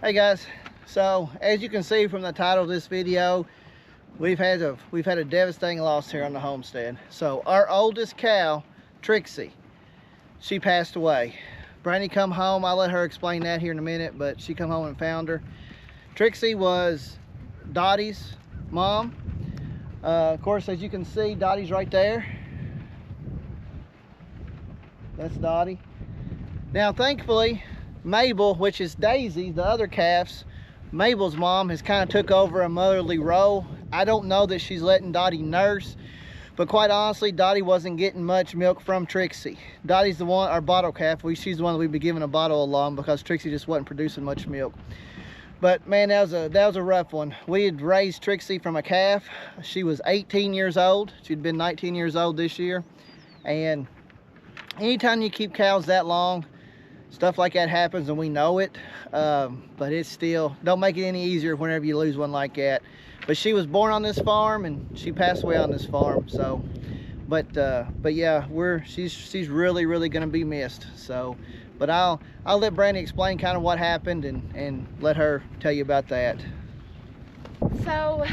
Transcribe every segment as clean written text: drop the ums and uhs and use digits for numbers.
Hey guys, so as you can see from the title of this video, we've had a devastating loss here on the homestead. So our oldest cow, Trixie, she passed away. Brandy come home, I'll let her explain that here in a minute, but she come home and found her. Trixie was Dottie's mom. Of course, as you can see, Dottie's right there. That's Dottie. Now thankfully, Mabel, which is Daisy, the other calf's, Mabel's mom has kind of took over a motherly role. I don't know that she's letting Dottie nurse, but quite honestly, Dottie wasn't getting much milk from Trixie. Dottie's the one, our bottle calf, she's the one that we'd be giving a bottle along because Trixie just wasn't producing much milk. But man, that was a rough one. We had raised Trixie from a calf. She was 18 years old. She'd been 19 years old this year. And anytime you keep cows that long, stuff like that happens, and we know it, but it's still, don't make it any easier whenever you lose one like that. But she was born on this farm and she passed away on this farm. So but yeah, she's really gonna be missed. So but I'll let Brandy explain kind of what happened and let her tell you about that. So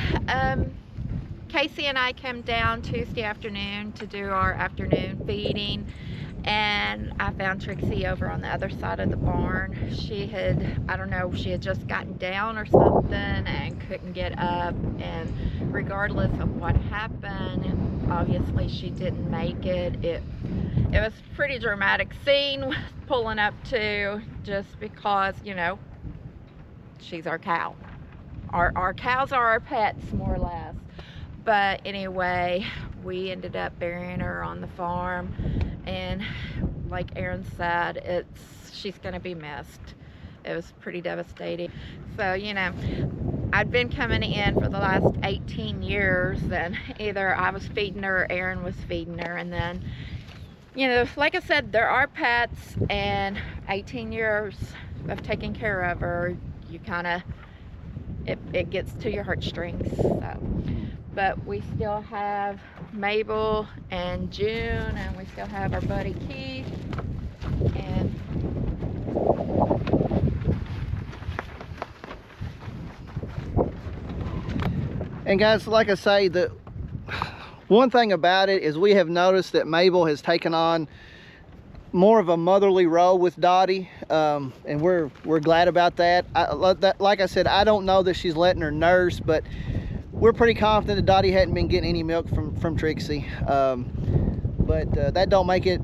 Casey and I came down Tuesday afternoon to do our afternoon feeding, and I found Trixie over on the other side of the barn. She had, I don't know, she had just gotten down or something and couldn't get up, and regardless of what happened, obviously she didn't make it. It was a pretty dramatic scene pulling up to, just because, you know, she's our cow. Our cows are our pets, more or less. But anyway, we ended up burying her on the farm, and like Aaron said, she's gonna be missed. It was pretty devastating. So, you know, I'd been coming in for the last 18 years, and either I was feeding her or Aaron was feeding her, and then, you know, like I said, there are pets, and 18 years of taking care of her, you kind of, it gets to your heartstrings. So. But we still have Mabel and June, and we still have our buddy Keith. And guys, like I say, the one thing about it is we have noticed that Mabel has taken on more of a motherly role with Dottie, and we're glad about that. Like I said, I don't know that she's letting her nurse, but we're pretty confident that Dottie hadn't been getting any milk from Trixie. But that don't make it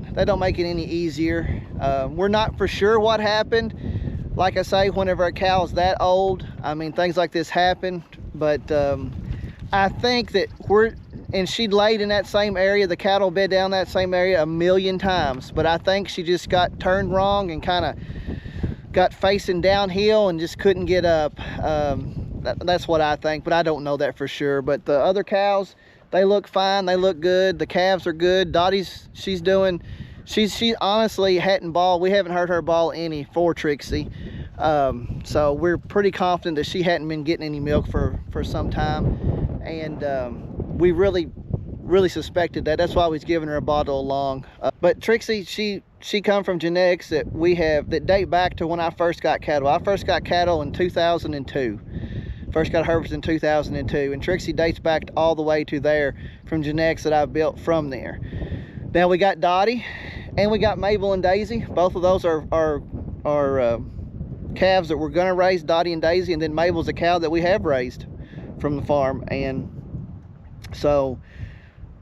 any easier. We're not for sure what happened. Like I say, whenever a cow is that old, I mean, things like this happen. But I think that she'd laid in that same area, the cattle bed down that same area 1,000,000 times. But I think she just got turned wrong and kind of got facing downhill and just couldn't get up. That's what I think, but I don't know that for sure. But the other cows, they look fine, they look good. The calves are good. Dottie's, she honestly hadn't bawled. We haven't heard her bawl any for Trixie. So we're pretty confident that she hadn't been getting any milk for some time. And we really suspected that. That's why we was giving her a bottle along. But Trixie, she come from genetics that we have that date back to when I first got cattle. I first got cattle in 2002. First got Herbers in 2002, and Trixie dates back all the way to there from genetics that I've built from there. Now we got Dottie, and we got Mabel and Daisy. Both of those are calves that we're gonna raise, Dottie and Daisy, and then Mabel's a cow that we have raised from the farm. And so,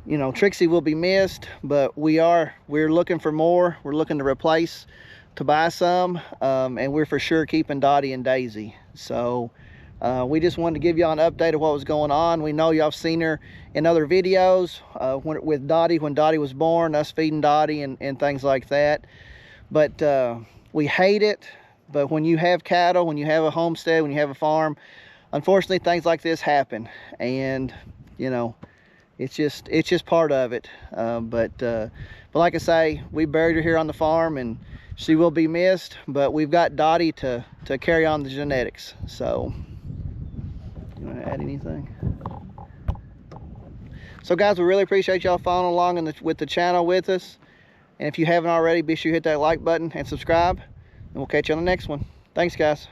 you know, Trixie will be missed, but we're looking for more. We're looking to replace, to buy some, and we're for sure keeping Dottie and Daisy. So we just wanted to give y'all an update of what was going on. We know y'all have seen her in other videos with Dottie, when Dottie was born, us feeding Dottie and things like that. But we hate it. But when you have cattle, when you have a homestead, when you have a farm, unfortunately things like this happen. And you know, it's just part of it. But like I say, we buried her here on the farm, and she will be missed. But we've got Dottie to carry on the genetics. So. You want to add anything? So guys, we really appreciate y'all following along with the channel with us. And if you haven't already, be sure you hit that like button and subscribe. And we'll catch you on the next one. Thanks, guys.